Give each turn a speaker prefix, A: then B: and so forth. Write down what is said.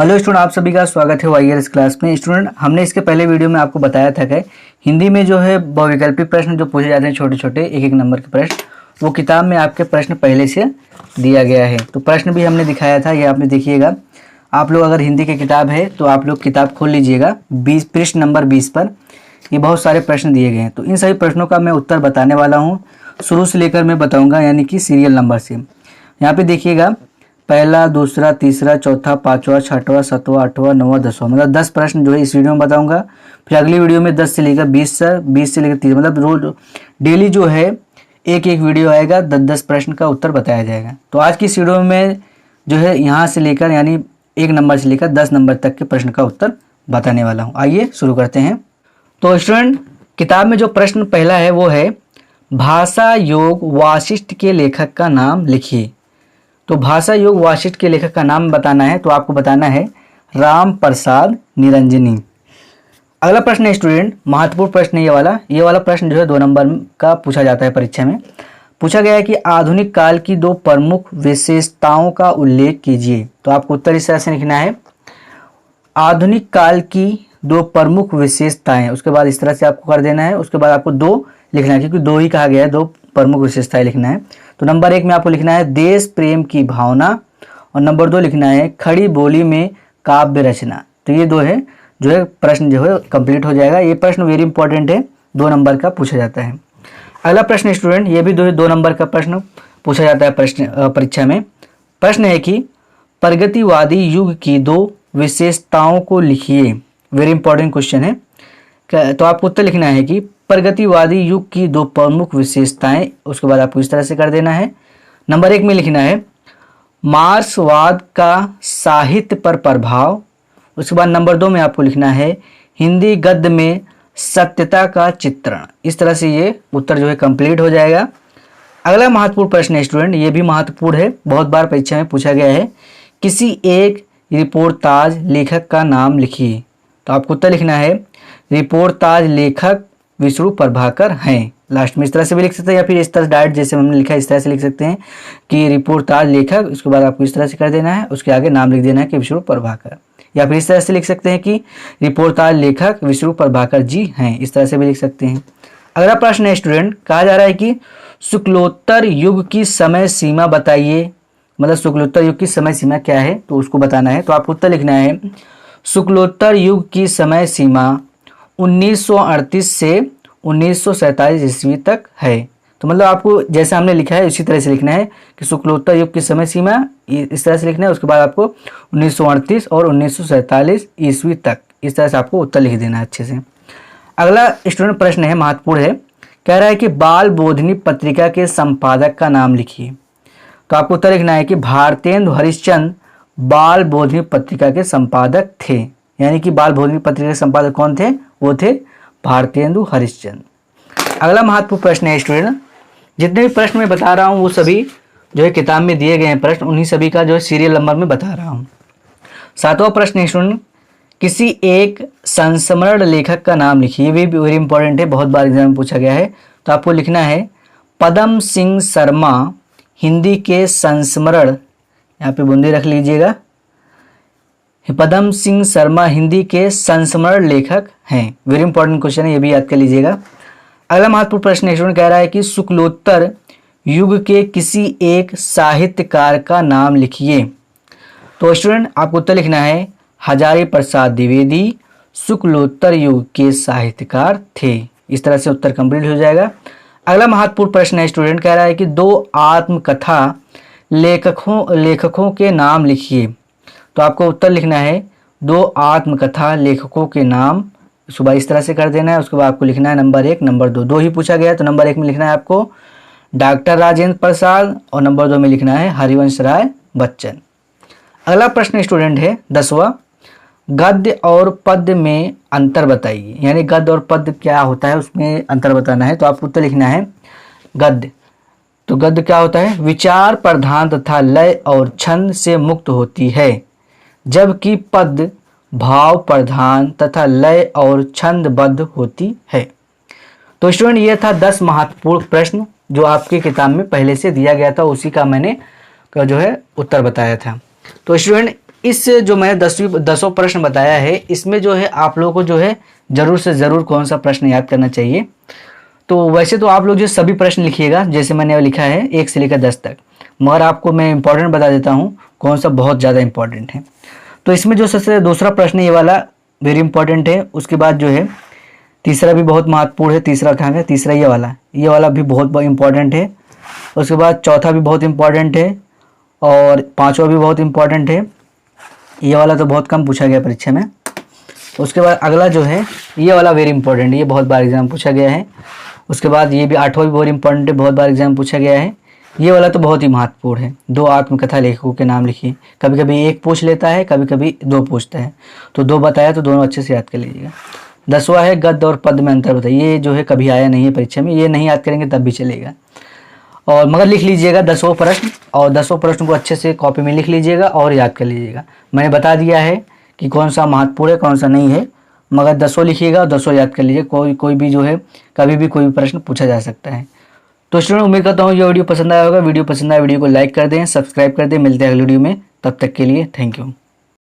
A: Hello student, आप सभी का स्वागत है वाईआरएस क्लास में। स्टूडेंट, हमने इसके पहले वीडियो में आपको बताया था कि हिंदी में जो है बहुविकल्पी प्रश्न जो पूछे जाते हैं, छोटे छोटे एक एक नंबर के प्रश्न, वो किताब में आपके प्रश्न पहले से दिया गया है। तो प्रश्न भी हमने दिखाया था, ये आपने देखिएगा। आप लोग अगर हिंदी की किताब है तो आप लोग किताब खोल लीजिएगा, पृष्ठ नंबर 20 पर ये बहुत सारे प्रश्न दिए गए हैं। तो इन सभी प्रश्नों का मैं उत्तर बताने वाला हूँ, शुरू से लेकर मैं बताऊँगा, यानी कि सीरियल नंबर से। यहाँ पे देखिएगा, पहला, दूसरा, तीसरा, चौथा, पांचवा, छठवां, सातवां, आठवां, नौवां, 10वां, मतलब 10 प्रश्न जो है इस वीडियो में बताऊंगा। फिर अगली वीडियो में 10 से लेकर 20 से लेकर 30, मतलब रोज डेली जो है एक एक वीडियो आएगा, 10 प्रश्न का उत्तर बताया जाएगा। तो आज की इस वीडियो में जो है यहाँ से लेकर, यानी 1 नंबर से लेकर 10 नंबर तक के प्रश्न का उत्तर बताने वाला हूँ। आइए शुरू करते हैं। तो स्टूडेंट, किताब में जो प्रश्न पहला है वो है, भाषा योग वाशिष्ठ के लेखक का नाम लिखिए। तो भाषा योग वाशिष्ठ के लेखक का नाम बताना है, तो आपको बताना है राम प्रसाद निरंजनी। अगला प्रश्न है स्टूडेंट, महत्वपूर्ण प्रश्न है ये वाला प्रश्न जो है 2 नंबर का पूछा जाता है परीक्षा में। पूछा गया है कि आधुनिक काल की 2 प्रमुख विशेषताओं का उल्लेख कीजिए। तो आपको उत्तर इस तरह से लिखना है, आधुनिक काल की 2 प्रमुख विशेषताएं, उसके बाद इस तरह से आपको कर देना है। उसके बाद आपको 2 लिखना है, क्योंकि 2 ही कहा गया है, 2 प्रमुख विशेषताएं लिखना है। तो नंबर 1 में आपको लिखना है देश प्रेम की भावना, और नंबर 2 लिखना है खड़ी बोली में काव्य रचना। तो ये 2 है जो है प्रश्न जो है कंप्लीट हो जाएगा। ये प्रश्न वेरी इंपॉर्टेंट है, 2 नंबर का पूछा जाता है। अगला प्रश्न स्टूडेंट, ये भी 2 नंबर का प्रश्न पूछा जाता है प्रश्न परीक्षा में। प्रश्न है कि प्रगतिवादी युग की 2 विशेषताओं को लिखिए। वेरी इंपॉर्टेंट क्वेश्चन है। तो आपको उत्तर लिखना है कि प्रगतिवादी युग की 2 प्रमुख विशेषताएं, उसके बाद आपको इस तरह से कर देना है। नंबर 1 में लिखना है मार्क्सवाद का साहित्य पर प्रभाव। उसके बाद नंबर 2 में आपको लिखना है हिंदी गद्य में सत्यता का चित्रण। इस तरह से ये उत्तर जो है कंप्लीट हो जाएगा। अगला महत्वपूर्ण प्रश्न है स्टूडेंट, ये भी महत्वपूर्ण है, बहुत बार परीक्षा में पूछा गया है, किसी एक रिपोर्टाज लेखक का नाम लिखिए। तो आपको उत्तर लिखना है रिपोर्टाज लेखक विष्णु प्रभाकर हैं। लास्ट में इस तरह से भी लिख सकते हैं, या फिर इस तरह डायरेक्ट जैसे हमने लिखा है इस तरह से लिख सकते हैं कि रिपोर्टाज लेखक, उसके बाद आपको इस तरह से कर देना है, उसके आगे नाम लिख देना है कि विष्णु प्रभाकर। या फिर इस तरह से लिख सकते हैं कि रिपोर्टाज लेखक विष्णु प्रभाकर जी हैं, इस तरह से भी लिख सकते हैं। अगला प्रश्न है स्टूडेंट, कहा जा रहा है कि शुक्लोत्तर युग की समय सीमा बताइए। मतलब शुक्लोत्तर युग की समय सीमा क्या है, तो उसको बताना है। तो आपको उत्तर लिखना है शुक्लोत्तर युग की समय सीमा 1938 से 1947 ईस्वी तक है। तो मतलब आपको जैसा हमने लिखा है उसी तरह से लिखना है कि शुक्लोत्तर युग की समय सीमा इस तरह से लिखना है। उसके बाद आपको 1938 और 1947 ईस्वी तक, इस तरह से आपको उत्तर लिख देना है अच्छे से। अगला स्टूडेंट प्रश्न है, महत्वपूर्ण है, कह रहा है कि बाल बोधिनी पत्रिका के संपादक का नाम लिखिए। तो आपको उत्तर लिखना है कि भारतेंदु हरिश्चंद्र बाल बोधिनी पत्रिका के संपादक थे। यानी कि बाल बोधिनी पत्रिका के संपादक कौन थे, वो थे भारतेंदु हरिश्चंद्र। अगला महत्वपूर्ण प्रश्न है स्टूडेंट, जितने भी प्रश्न मैं बता रहा हूँ वो सभी जो है किताब में दिए गए हैं प्रश्न, उन्हीं सभी का जो है सीरियल नंबर में बता रहा हूँ। 7वां प्रश्न है स्टूडेंट, किसी एक संस्मरण लेखक का नाम लिखिए। ये भी वेरी इंपॉर्टेंट है, बहुत बार एग्जाम में पूछा गया है। तो आपको लिखना है पदम सिंह शर्मा हिंदी के संस्मरण, यहाँ पे बूंदे रख लीजिएगा, पदम सिंह शर्मा हिंदी के संस्मरण लेखक हैं। वेरी इंपॉर्टेंट क्वेश्चन है, ये भी याद कर लीजिएगा। अगला महत्वपूर्ण प्रश्न स्टूडेंट कह रहा है कि शुक्लोत्तर युग के किसी एक साहित्यकार का नाम लिखिए। तो स्टूडेंट आपको उत्तर लिखना है हजारी प्रसाद द्विवेदी शुक्लोत्तर युग के साहित्यकार थे। इस तरह से उत्तर कंप्लीट हो जाएगा। अगला महत्वपूर्ण प्रश्न है स्टूडेंट, कह रहा है कि 2 आत्मकथा लेखकों के नाम लिखिए। तो आपको उत्तर लिखना है 2 आत्मकथा लेखकों के नाम, सुबह इस तरह से कर देना है। उसके बाद आपको लिखना है नंबर 1, नंबर 2, 2 ही पूछा गया है। तो नंबर 1 में लिखना है आपको डॉक्टर राजेंद्र प्रसाद, और नंबर 2 में लिखना है हरिवंश राय बच्चन। अगला प्रश्न स्टूडेंट है 10वां, गद्य और पद्य में अंतर बताइए। यानी गद्य और पद्य क्या होता है उसमें अंतर बताना है। तो आपको उत्तर लिखना है गद्य। तो गद्य क्या होता है, विचार प्रधान तथा लय और छंद से मुक्त होती है, जबकि पद्य भाव प्रधान तथा लय और छंदबद्ध होती है। तो स्टूडेंट ये था 10 महत्वपूर्ण प्रश्न जो आपकी किताब में पहले से दिया गया था, उसी का मैंने जो है उत्तर बताया था। तो स्टूडेंट इस जो मैंने 10 प्रश्न बताया है, इसमें जो है आप लोगों को जो है ज़रूर से ज़रूर कौन सा प्रश्न याद करना चाहिए। तो वैसे तो आप लोग जो सभी प्रश्न लिखिएगा जैसे मैंने लिखा है 1 से लेकर 10 तक, मगर आपको मैं इंपॉर्टेंट बता देता हूँ कौन सा बहुत ज़्यादा इंपॉर्टेंट है। तो इसमें जो सबसे दूसरा प्रश्न ये वाला वेरी इंपॉर्टेंट है। उसके बाद जो है तीसरा भी बहुत महत्वपूर्ण है। तीसरा कहाँ है? तीसरा ये वाला भी बहुत इंपॉर्टेंट है। उसके बाद चौथा भी बहुत इंपॉर्टेंट है और पांचवा भी बहुत इंपॉर्टेंट है। ये वाला तो बहुत कम पूछा गया परीक्षा में। उसके बाद अगला जो है ये वाला वेरी इंपॉर्टेंट है, ये बहुत बार एग्जाम पूछा गया है। उसके बाद ये भी 8वां भी बहुत इंपॉर्टेंट है, बहुत बार एग्जाम पूछा गया है। ये वाला तो बहुत ही महत्वपूर्ण है। 2 आत्मकथा लेखकों के नाम लिखिए। कभी कभी 1 पूछ लेता है, कभी कभी 2 पूछता है, तो 2 बताया तो दोनों अच्छे से याद कर लीजिएगा। 10वां है गद्य और पद्य में अंतर बताइए। ये जो है कभी आया नहीं है परीक्षा में, ये नहीं याद करेंगे तब भी चलेगा। और मगर लिख लीजिएगा 10वां प्रश्न, और 10वां प्रश्न को अच्छे से कॉपी में लिख लीजिएगा और याद कर लीजिएगा। मैंने बता दिया है कि कौन सा महत्वपूर्ण है कौन सा नहीं है, मगर 10वां लिखिएगा और 10वां याद कर लीजिए। कोई भी जो है कभी भी कोई भी प्रश्न पूछा जा सकता है। तो स्टूडेंट उम्मीद करता हूँ ये वीडियो पसंद आया होगा। वीडियो पसंद आया वीडियो को लाइक कर दें, सब्सक्राइब कर दें। मिलते हैं अगली वीडियो में, तब तक के लिए थैंक यू।